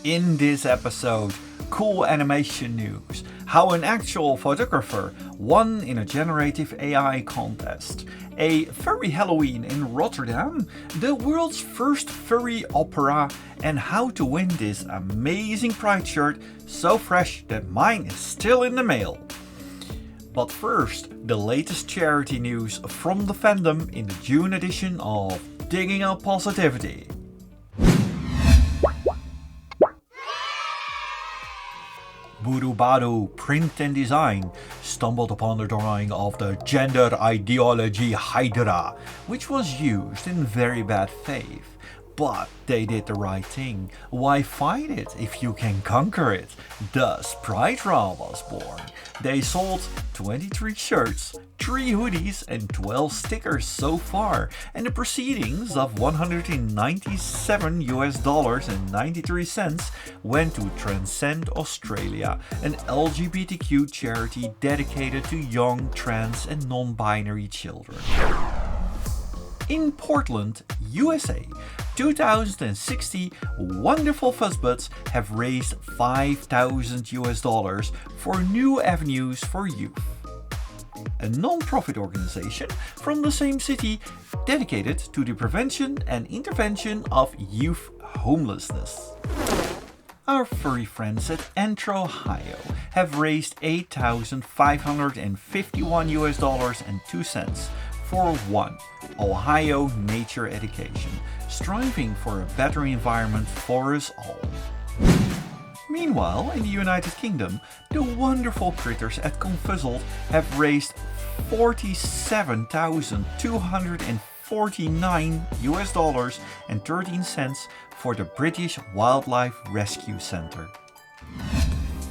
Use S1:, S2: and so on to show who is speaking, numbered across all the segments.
S1: In this episode, cool animation news, how an actual photographer won in a generative AI contest, a furry Halloween in Rotterdam, the world's first furry opera, and how to win this amazing Pride shirt so fresh that mine is still in the mail. But first, the latest charity news from the fandom in the June edition of Digging Up Positivity. Burubado Print and Design stumbled upon the drawing of the gender ideology Hydra, which was used in very bad faith. But they did the right thing. Why fight it if you can conquer it? Thus, Pride Ra was born. They sold 23 shirts, 3 hoodies and 12 stickers so far, and the proceedings of $197.93 went to Trancend Australia, an LGBTQ charity dedicated to young, trans and non-binary children. In Portland, USA, 2060 wonderful fuzzbuds have raised $5,000 for new avenues for youth. A non-profit organization from the same city dedicated to the prevention and intervention of youth homelessness. Our furry friends at AnthrOhio have raised $8,551.02 for one Ohio nature education, striving for a better environment for us all. Meanwhile, in the United Kingdom, the wonderful critters at Confuzzled have raised $47,249.13 for the British Wildlife Rescue Centre.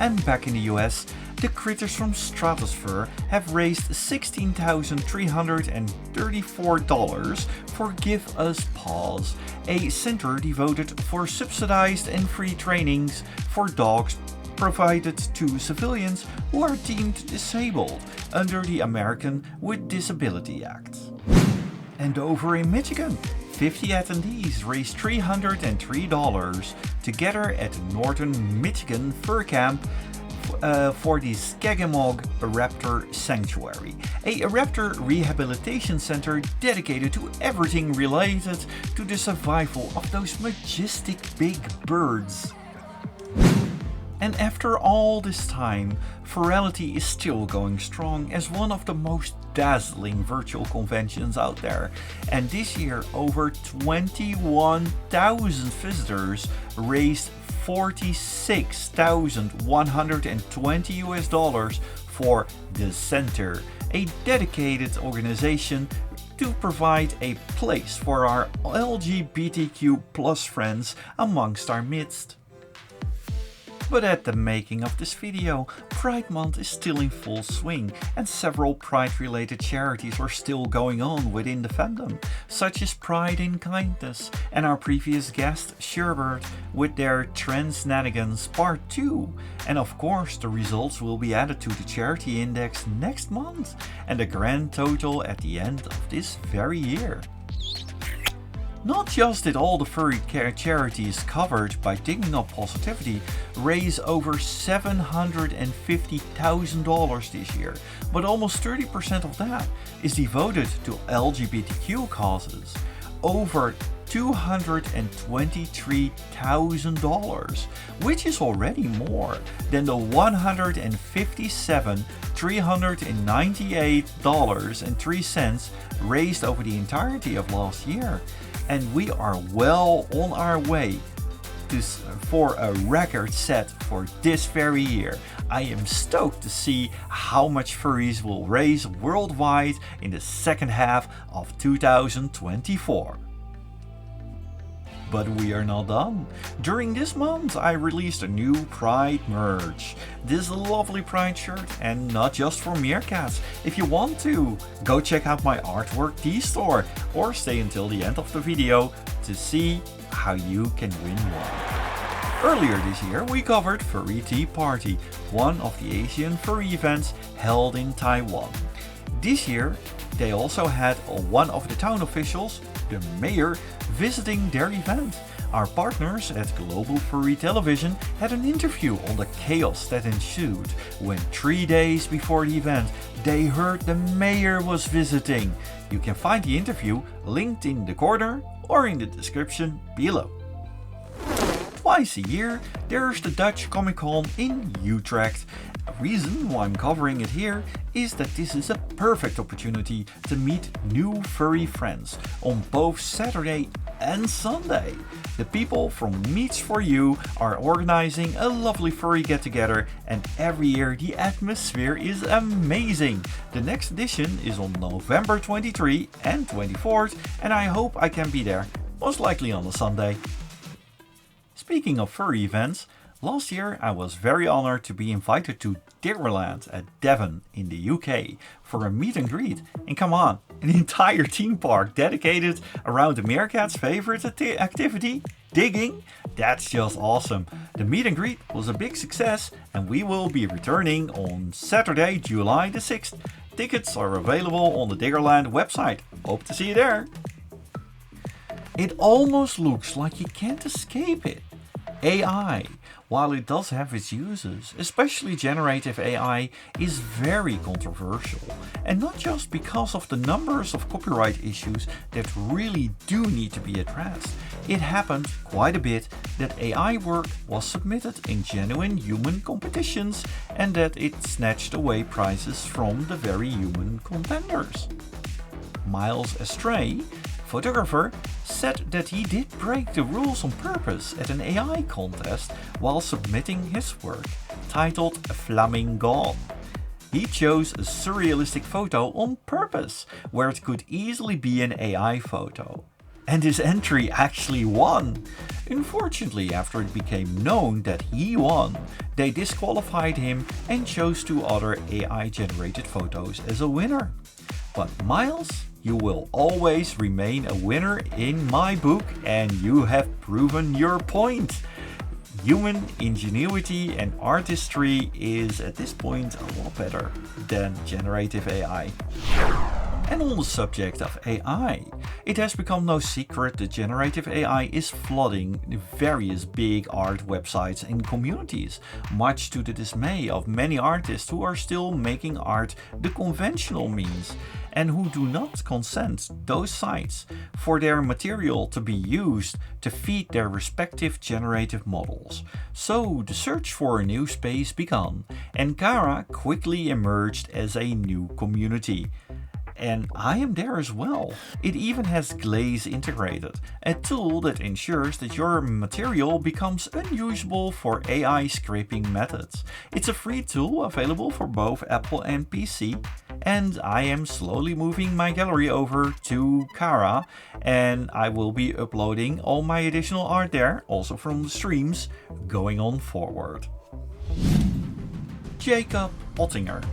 S1: And back in the US, the critters from StratosFur have raised $16,334 for Give Us Paws, a center devoted for subsidized and free trainings for dogs provided to civilians who are deemed disabled under the American with Disability Act. And over in Michigan, 50 attendees raised $303 together at Northen, Michigan Furcamp for the Skagamog Raptor Sanctuary, a raptor rehabilitation center dedicated to everything related to the survival of those majestic big birds. And after all this time, Furality is still going strong as one of the most dazzling virtual conventions out there. And this year, over 21,000 visitors raised $46,120 for the center, a dedicated organization to provide a place for our LGBTQ+ friends amongst our midst. But at the making of this video, Pride Month is still in full swing and several Pride-related charities are still going on within the fandom, such as Pride in Kindness and our previous guest Sherbert with their Transnanigans Part 2. And of course, the results will be added to the charity index next month and the grand total at the end of this very year. Not just did all the furry charities covered by Digging Up Positivity raise over $750,000 this year, but almost 30% of that is devoted to LGBTQ causes. Over $223,000, which is already more than the $157,398.03 raised over the entirety of last year. And we are well on our way for a record set for this very year. I am stoked to see how much furries will raise worldwide in the second half of 2024. But we are not done. During this month I released a new Pride merch. This lovely Pride shirt, and not just for meerkats. If you want to, go check out my artwork D-store or stay until the end of the video to see how you can win one. Earlier this year we covered Furry Tea Party, one of the Asian furry events held in Taiwan. This year they also had one of the town officials, the mayor, visiting their event. Our partners at Global Furry Television had an interview on the chaos that ensued when 3 days before the event they heard the mayor was visiting. You can find the interview linked in the corner or in the description below. Twice a year there's the Dutch Comic Con in Utrecht. A reason why I'm covering it here is that this is a perfect opportunity to meet new furry friends on both Saturday and Sunday. The people from Meets For You are organizing a lovely furry get-together, and every year the atmosphere is amazing. The next edition is on November 23 and 24th, and I hope I can be there, most likely on a Sunday. Speaking of furry events, last year I was very honored to be invited to Diggerland at Devon in the UK for a meet and greet. And come on, an entire theme park dedicated around the meerkat's favorite activity, digging? That's just awesome. The meet and greet was a big success and we will be returning on Saturday, July the 6th. Tickets are available on the Diggerland website. Hope to see you there. It almost looks like you can't escape it. AI, while it does have its uses, especially generative AI, is very controversial. And not just because of the numbers of copyright issues that really do need to be addressed. It happened quite a bit that AI work was submitted in genuine human competitions and that it snatched away prizes from the very human contenders. Miles Astray, photographer, said that he did break the rules on purpose at an AI contest while submitting his work, titled Flaming Gone. He chose a surrealistic photo on purpose, where it could easily be an AI photo. And his entry actually won. Unfortunately, after it became known that he won, they disqualified him and chose 2 other AI-generated photos as a winner. But Miles, you will always remain a winner in my book, and you have proven your point. Human ingenuity and artistry is at this point a lot better than generative AI. And on the subject of AI, it has become no secret that generative AI is flooding various big art websites and communities, much to the dismay of many artists who are still making art the conventional means and who do not consent those sites for their material to be used to feed their respective generative models. So the search for a new space began, and Cara quickly emerged as a new community. And I am there as well. It even has Glaze integrated, a tool that ensures that your material becomes unusable for AI scraping methods. It's a free tool available for both Apple and PC, and I am slowly moving my gallery over to Cara, and I will be uploading all my additional art there, also from the streams, going on forward. Jacob Ottinger,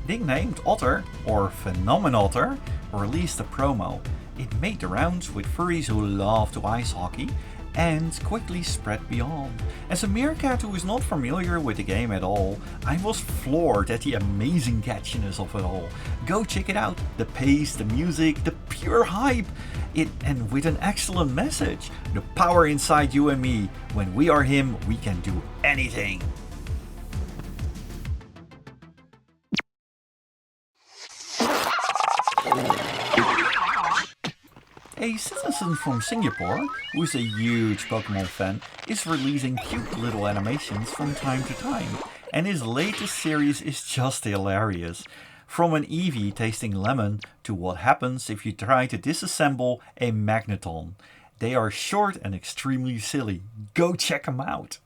S1: nicknamed Otter or Phenomenotter, released a promo. It made the rounds with furries who love to ice hockey and quickly spread beyond. As a meerkat who is not familiar with the game at all, I was floored at the amazing catchiness of it all. Go check it out, the pace, the music, the pure hype, and with an excellent message. The power inside you and me. When we are him, we can do anything. A citizen from Singapore, who is a huge Pokemon fan, is releasing cute little animations from time to time, and his latest series is just hilarious. From an Eevee tasting lemon to what happens if you try to disassemble a magneton. They are short and extremely silly. Go check them out!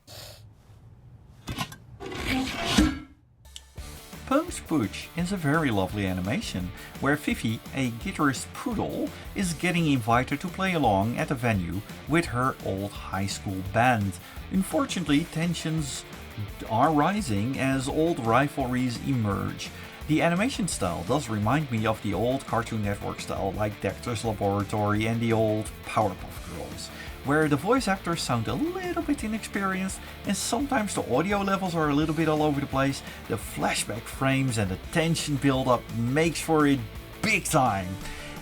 S1: Pooch is a very lovely animation, where Fifi, a guitarist poodle, is getting invited to play along at a venue with her old high school band. Unfortunately, tensions are rising as old rivalries emerge. The animation style does remind me of the old Cartoon Network style, like Dexter's Laboratory and the old Powerpuff Girls, where the voice actors sound a little bit inexperienced and sometimes the audio levels are a little bit all over the place. The flashback frames and the tension build up makes for it big time.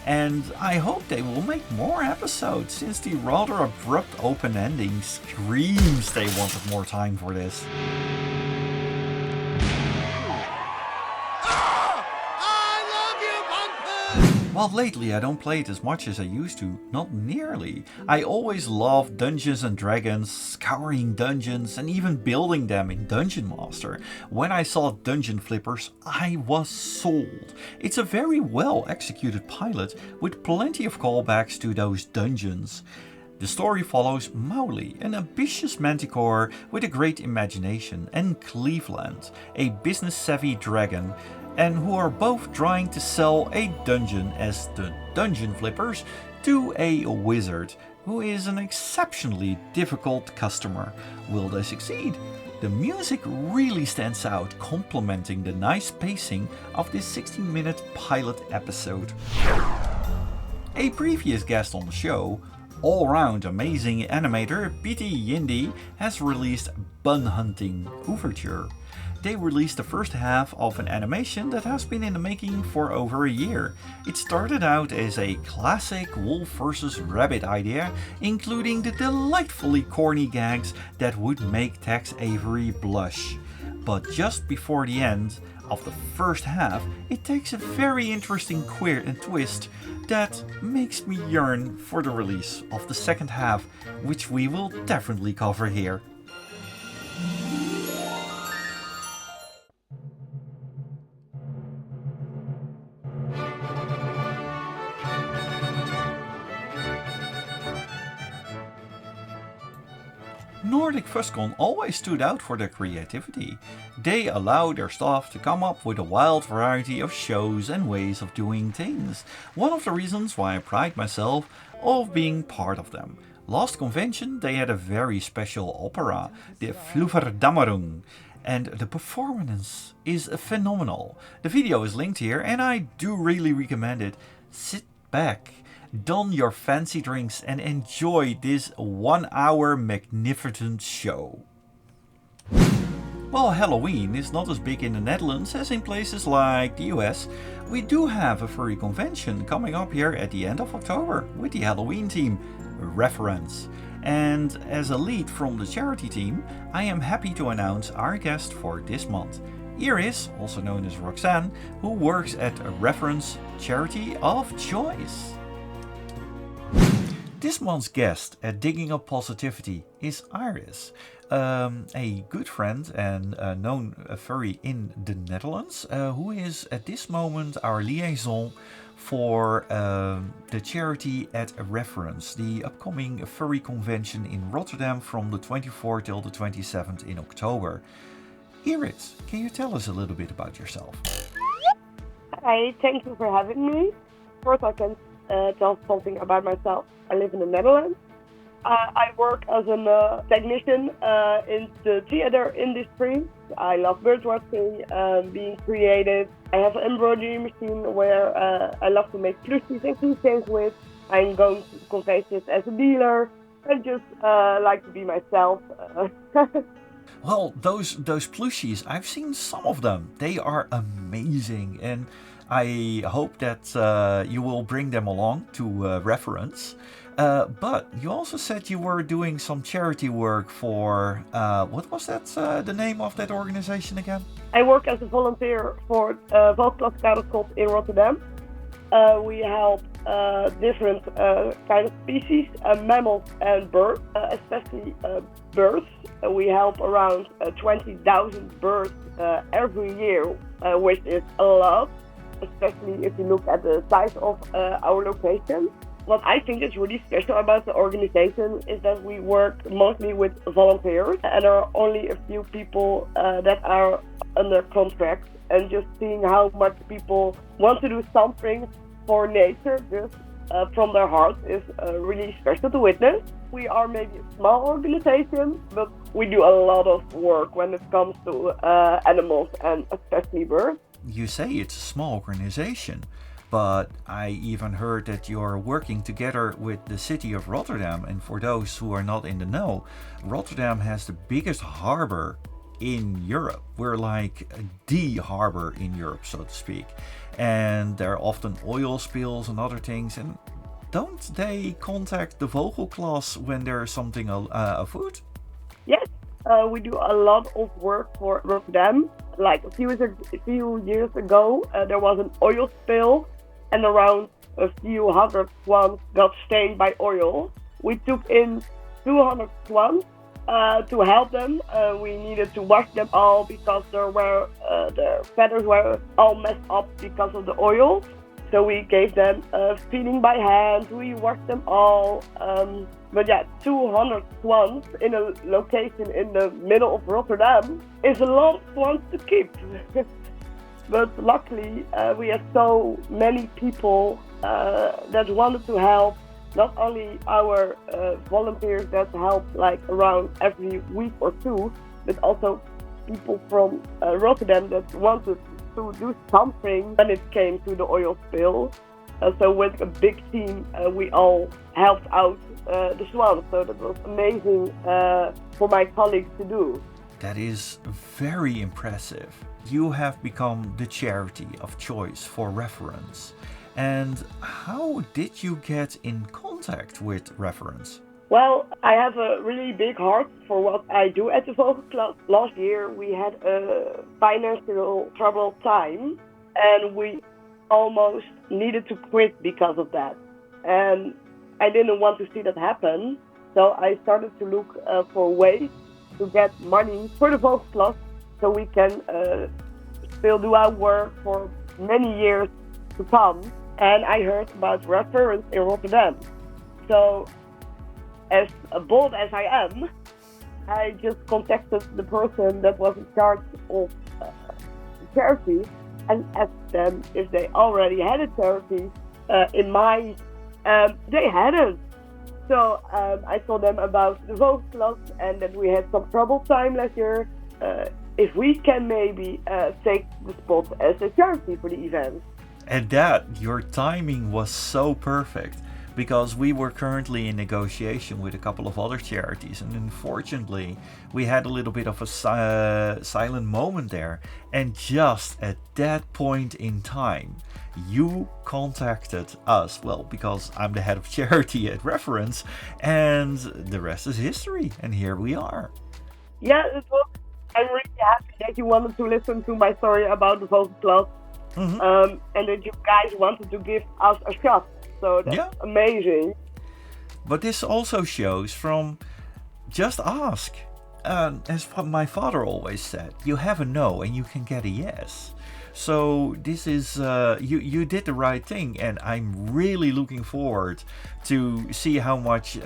S1: and I hope they will make more episodes, since the rather abrupt open ending screams they wanted more time for this. Well, lately I don't play it as much as I used to, not nearly. I always loved Dungeons and Dragons, scouring dungeons and even building them in Dungeon Master. When I saw Dungeon Flippers, I was sold. It's a very well executed pilot with plenty of callbacks to those dungeons. The story follows Mowgli, an ambitious manticore with a great imagination, and Cleveland, a business-savvy dragon, and who are both trying to sell a dungeon as the Dungeon Flippers to a wizard, who is an exceptionally difficult customer. Will they succeed? The music really stands out, complementing the nice pacing of this 16-minute pilot episode. A previous guest on the show, all-round amazing animator Pity Yindi, has released Bun Hunting Overture. They released the first half of an animation that has been in the making for over a year. It started out as a classic wolf versus rabbit idea, including the delightfully corny gags that would make Tex Avery blush. But just before the end of the first half, it takes a very interesting queer and twist that makes me yearn for the release of the second half, which we will definitely cover here. Nordic Fuzzcon always stood out for their creativity. They allow their staff to come up with a wild variety of shows and ways of doing things. One of the reasons why I pride myself of being part of them. Last convention they had a very special opera, the Flüfferdämmerung, and the performance is phenomenal. The video is linked here and I do really recommend it. Sit back, don your fancy drinks and enjoy this 1 hour magnificent show. While Halloween is not as big in the Netherlands as in places like the US, we do have a furry convention coming up here at the end of October with the Halloween team, Reffurence. And as a lead from the charity team, I am happy to announce our guest for this month. Iris, also known as Roxane, who works at Reffurence Charity of Choice. This month's guest at Digging Up Positivity is Iris, a good friend and known furry in the Netherlands, who is at this moment our liaison for the charity at Reffurence, the upcoming furry convention in Rotterdam from the 24th till the 27th in October. Iris, can you tell us a little bit about yourself?
S2: Hi, thank you for having me. First, I can tell something about myself. I live in the Netherlands. I work as a technician in the theater industry. I love bird watching, being creative. I have an embroidery machine where I love to make plushies and keychains with. I'm going to conventions as a dealer. I just like to be myself.
S1: Well, those plushies, I've seen some of them. They are amazing, and I hope that you will bring them along to Reffurence. But you also said you were doing some charity work for, what was that, the name of that organization again?
S2: I work as a volunteer for Valklas Cara in Rotterdam. We help different kind of species, mammals and birds, especially birds. We help around 20,000 birds every year, which is a lot, especially if you look at the size of our location. What I think is really special about the organization is that we work mostly with volunteers, and there are only a few people that are under contract, and just seeing how much people want to do something for nature just from their hearts is really special to witness. We are maybe a small organization, but we do a lot of work when it comes to animals and especially birds.
S1: You say it's a small organization, but I even heard that you're working together with the city of Rotterdam. And for those who are not in the know, Rotterdam has the biggest harbor in Europe. We're like the harbor in Europe, so to speak. And there are often oil spills and other things. And don't they contact the Vogelklas when there's something afoot?
S2: Yes, we do a lot of work for Rotterdam. Like a few years ago, there was an oil spill, and around a few hundred swans got stained by oil. We took in 200 swans to help them. We needed to wash them all because their feathers were all messed up because of the oil. So we gave them feeding by hand. We washed them all. But yeah, 200 swans in a location in the middle of Rotterdam is a lot of swans to keep. But luckily, we have so many people that wanted to help. Not only our volunteers that help like around every week or two, but also people from Rotterdam that wanted to do something when it came to the oil spill. So with a big team, we all helped out the swans. So that was amazing for my colleagues to do.
S1: That is very impressive. You have become the charity of choice for Reffurence. And how did you get in contact with Reffurence?
S2: Well, I have a really big heart for what I do at the Vogelklas. Last year we had a financial troubled time and we almost needed to quit because of that. And I didn't want to see that happen. So I started to look for ways to get money for the Vogelklas so we can still do our work for many years to come. And I heard about Reffurence in Rotterdam. So, as bold as I am, I just contacted the person that was in charge of the charity and asked them if they already had a charity in mind. They hadn't. So I told them about the Vogelklas and that we had some troubled time last year. If we can maybe take the spot as a charity for the event.
S1: And that, your timing was so perfect, because we were currently in negotiation with a couple of other charities, and unfortunately we had a little bit of a silent moment there, and just at that point in time you contacted us, well, because I'm the head of charity at Reffurence, and the rest is history, and here we are.
S2: Yeah, I'm really happy that you wanted to listen to my story about the Vogelklas. Mm-hmm. And that you guys wanted to give us a shot. So that's amazing.
S1: But this also shows from just ask. As my father always said, you have a no and you can get a yes. So this is, you did the right thing, and I'm really looking forward to see how much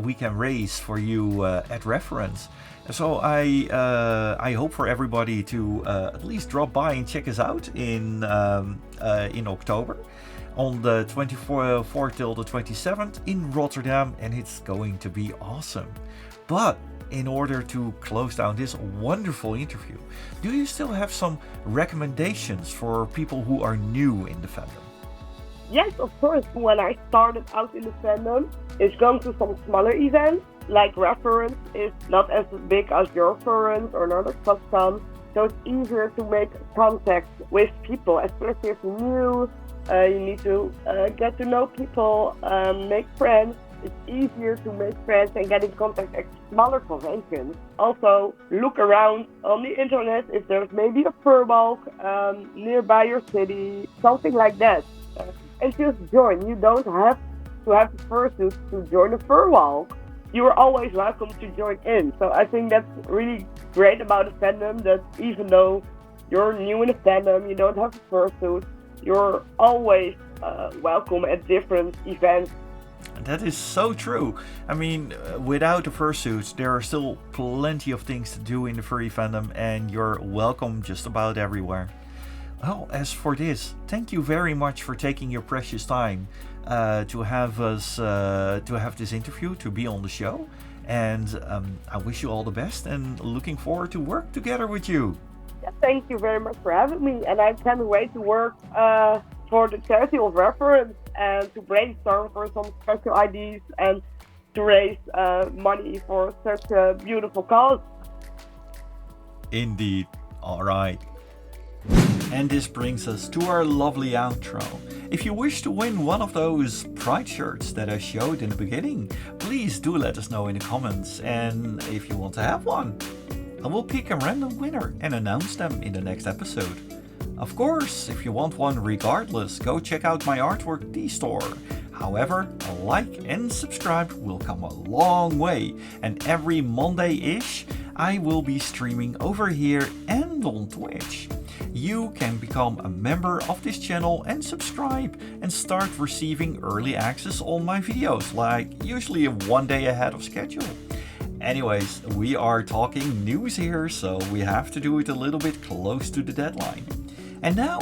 S1: we can raise for you at Reffurence. So I hope for everybody to at least drop by and check us out in October, on the 24th till the 27th in Rotterdam, and it's going to be awesome. But in order to close down this wonderful interview, do you still have some recommendations for people who are new in the fandom?
S2: Yes, of course. When I started out in the fandom, it's going to some smaller events. Like Reffurence is not as big as your Furrence or another Furcamp, so it's easier to make contact with people, especially if you're new. You need to get to know people, make friends. It's easier to make friends and get in contact at smaller conventions. Also, look around on the internet if there's maybe a fur walk nearby your city, something like that. And just join. You don't have to have a fursuit to join a fur walk. You are always welcome to join in. So I think that's really great about the fandom, that even though you're new in the fandom, you don't have a fursuit, you're always welcome at different events.
S1: That is so true. I mean, without the fursuits, there are still plenty of things to do in the furry fandom, and you're welcome just about everywhere. Well, as for this, thank you very much for taking your precious time to have this interview, to be on the show, and I wish you all the best, and looking forward to work together with you.
S2: Yeah, thank you very much for having me, and I can't wait to work for the charity of Reffurence and to brainstorm for some special ideas and to raise money for such a beautiful cause.
S1: Indeed. Alright. And this brings us to our lovely outro. If you wish to win one of those Pride shirts that I showed in the beginning, please do let us know in the comments, and if you want to have one, I will pick a random winner and announce them in the next episode. Of course, if you want one regardless, go check out my artwork D-store. However, a like and subscribe will come a long way, and every Monday-ish I will be streaming over here and on Twitch. You can become a member of this channel and subscribe and start receiving early access on my videos, like usually one day ahead of schedule. Anyways, we are talking news here, so we have to do it a little bit close to the deadline. And now,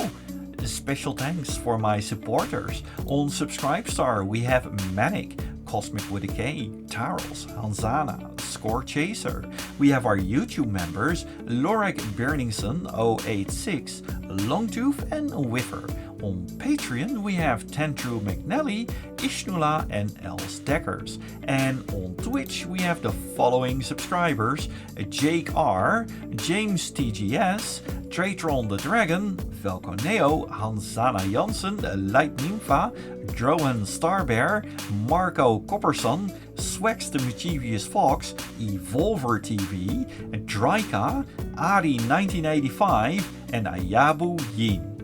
S1: special thanks for my supporters. On Subscribestar we have Manic, Cosmic with a K, Taros, Hanzana, Score Chaser. We have our YouTube members Lorek Berningson 086, Longtooth and Whiffer. On Patreon we have Tentru McNally, Ishnula and Els Deckers. And on Twitch we have the following subscribers: Jake R, James TGS, Tratron the Dragon, Velconeo, Hanzana Jansen, Light Nympha, Drohan Starbear, Marco Copperson, Swex the Mischievous Fox, Evolver TV, Draika, Ari 1985 and Ayabu Yin.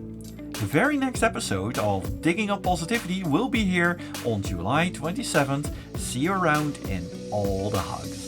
S1: The very next episode of Digging Up Positivity will be here on July 27th. See you around and all the hugs.